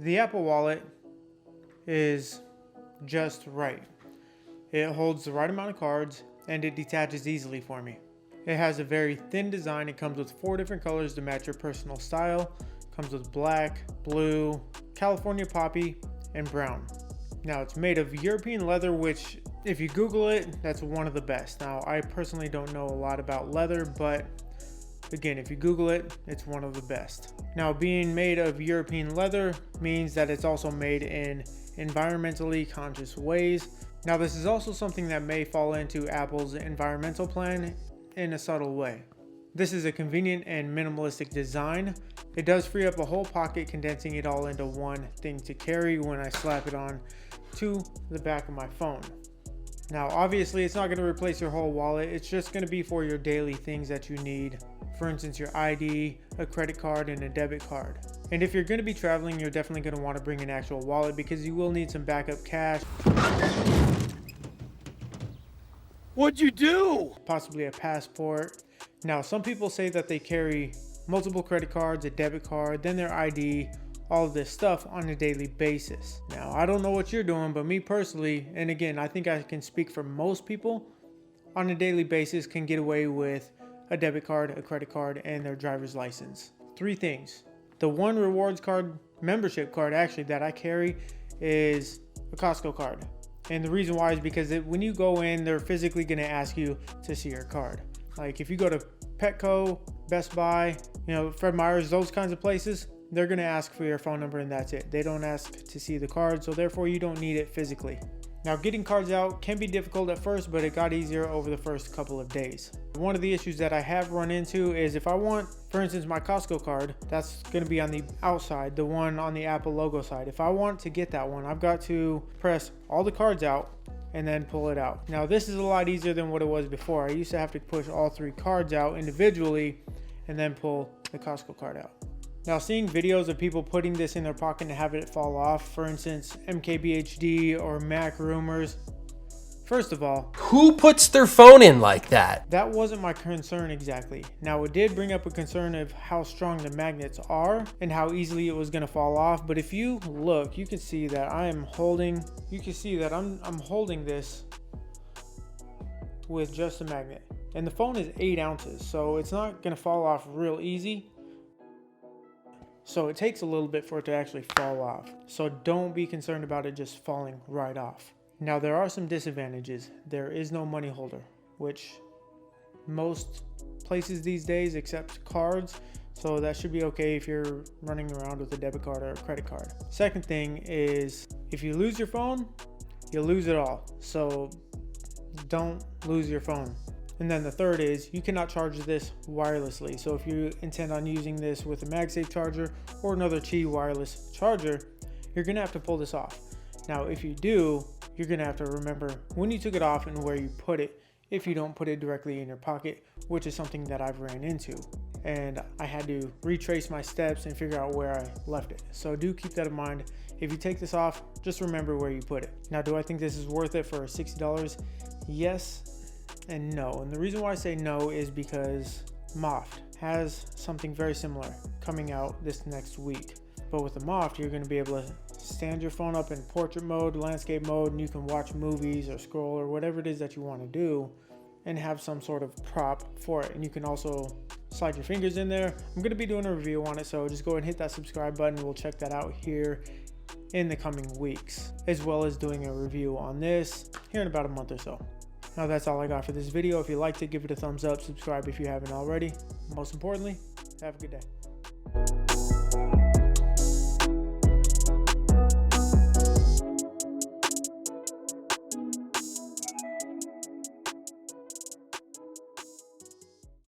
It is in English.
The Apple Wallet is just right. It holds the right amount of cards and it detaches easily for me. It has a very thin design. It comes with 4 different colors to match your personal style. It comes with black, blue, California poppy, and brown. Now it's made of European leather, which if you Google it, that's one of the best. Now I personally don't know a lot about leather, but again, if you Google it, it's one of the best. Now being made of European leather means that it's also made in environmentally conscious ways. Now this is also something that may fall into Apple's environmental plan in a subtle way. This is a convenient and minimalistic design. It does free up a whole pocket, condensing it all into one thing to carry when I slap it on to the back of my phone. Now obviously it's not going to replace your whole wallet. It's just going to be for your daily things that you need. For instance, your ID, a credit card, and a debit card. And if you're going to be traveling, you're definitely going to want to bring an actual wallet because you will need some backup cash. What'd you do? Possibly a passport. Now, some people say that they carry multiple credit cards, a debit card, then their ID, all of this stuff on a daily basis. Now, I don't know what you're doing, but me personally, and again, I think I can speak for most people, on a daily basis can get away with a debit card, a credit card, and their driver's license. 3 things. The one rewards card, membership card actually, that I carry is a Costco card. And the reason why is because when you go in, they're physically going to ask you to see your card. Like if you go to Petco, Best Buy, Fred Meyer's, those kinds of places, they're going to ask for your phone number and that's it. They don't ask to see the card, so therefore you don't need it physically. Now getting cards out can be difficult at first, but it got easier over the first couple of days. One of the issues that I have run into is if I want, for instance, my Costco card, that's going to be on the outside, the one on the Apple logo side. If I want to get that one, I've got to press all the cards out and then pull it out. Now this is a lot easier than what it was before. I used to have to push all 3 cards out individually and then pull the Costco card out. Now seeing videos of people putting this in their pocket and having it fall off, for instance MKBHD or Mac Rumors, first of all, Who puts their phone in like that? That wasn't my concern exactly. Now it did bring up a concern of how strong the magnets are and how easily it was going to fall off. But if you look, you can see that I'm holding this with just a magnet. And the phone is 8 ounces, so it's not going to fall off real easy. So it takes a little bit for it to actually fall off. So don't be concerned about it just falling right off. Now there are some disadvantages. There is no money holder, which most places these days accept cards. So that should be okay if you're running around with a debit card or a credit card. Second thing is if you lose your phone, you lose it all. So don't lose your phone. And then the third is you cannot charge this wirelessly. So if you intend on using this with a MagSafe charger or another Qi wireless charger, you're gonna have to pull this off. Now, if you do, you're gonna have to remember when you took it off and where you put it if you don't put it directly in your pocket, which is something that I've ran into. And I had to retrace my steps and figure out where I left it. So do keep that in mind. If you take this off, just remember where you put it. Now, do I think this is worth it for $60? Yes and no. And the reason why I say no is because Moft has something very similar coming out this next week. But with the Moft, you're going to be able to stand your phone up in portrait mode, landscape mode, and you can watch movies or scroll or whatever it is that you want to do and have some sort of prop for it. And you can also slide your fingers in there. I'm going to be doing a review on it, so just go ahead and hit that subscribe button. We'll check that out here in the coming weeks, as well as doing a review on this here in about a month or so. Now that's all I got for this video. If you liked it, give it a thumbs up, subscribe if you haven't already. Most importantly, have a good day.